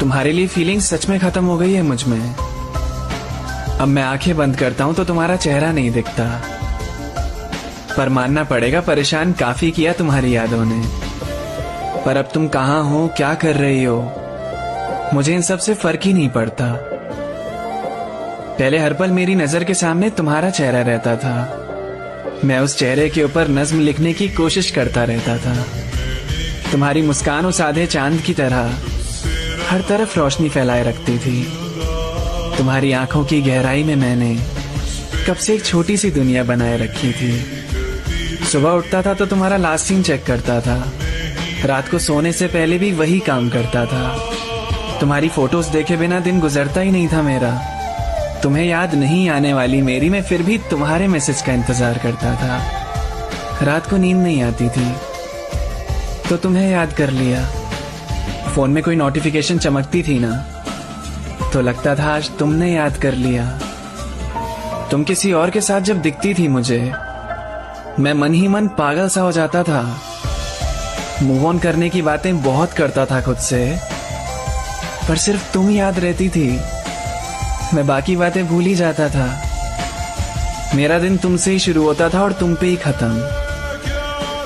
तुम्हारे लिए फीलिंग्स सच में खत्म हो गई है मुझ में। अब मैं आंखें बंद करता हूं तो तुम्हारा चेहरा नहीं दिखता, पर मानना पड़ेगा परेशान काफी किया तुम्हारी यादों ने। पर अब तुम कहाँ हो, क्या कर रही हो, मुझे इन सब से फर्क ही नहीं पड़ता। पहले हर पल मेरी नजर के सामने तुम्हारा चेहरा रहता था। मैं उस चेहरे के ऊपर नज्म लिखने की कोशिश करता रहता था। तुम्हारी मुस्कान उस आधे चांद की तरह हर तरफ रोशनी फैलाए रखती थी। तुम्हारी आंखों की गहराई में मैंने कब से एक छोटी सी दुनिया बनाए रखी थी। सुबह उठता था तो तुम्हारा लास्ट सीन चेक करता था, रात को सोने से पहले भी वही काम करता था। तुम्हारी फोटोज देखे बिना दिन गुजरता ही नहीं था मेरा। तुम्हें याद नहीं आने वाली मेरी मैं फिर भी तुम्हारे मैसेज का इंतजार करता था। रात को नींद नहीं आती थी तो तुम्हें याद कर लिया। फोन में कोई नोटिफिकेशन चमकती थी ना तो लगता था आज तुमने याद कर लिया। तुम किसी और के साथ जब दिखती थी मुझे, मैं मन ही मन पागल सा हो जाता था। मूव ऑन करने की बातें बहुत करता था खुद से, पर सिर्फ तुम याद रहती थी। मैं बाकी बातें भूल ही जाता था। मेरा दिन तुमसे ही शुरू होता था और तुम पे ही खत्म।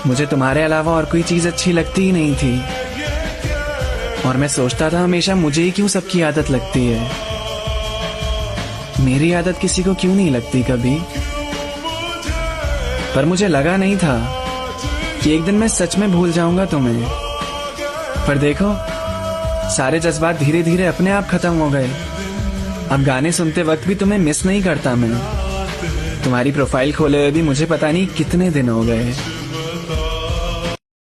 मुझे तुम्हारे अलावा और कोई चीज अच्छी लगती ही नहीं थी, और मैं सोचता था हमेशा मुझे ही क्यों सबकी आदत लगती है, मेरी आदत किसी को क्यों नहीं लगती कभी। पर मुझे लगा नहीं था कि एक दिन मैं सच में भूल जाऊंगा तुम्हें। पर देखो, सारे जज्बात धीरे धीरे अपने आप खत्म हो गए। अब गाने सुनते वक्त भी तुम्हें मिस नहीं करता मैं। तुम्हारी प्रोफाइल खोले हुए भी मुझे पता नहीं कितने दिन हो गए।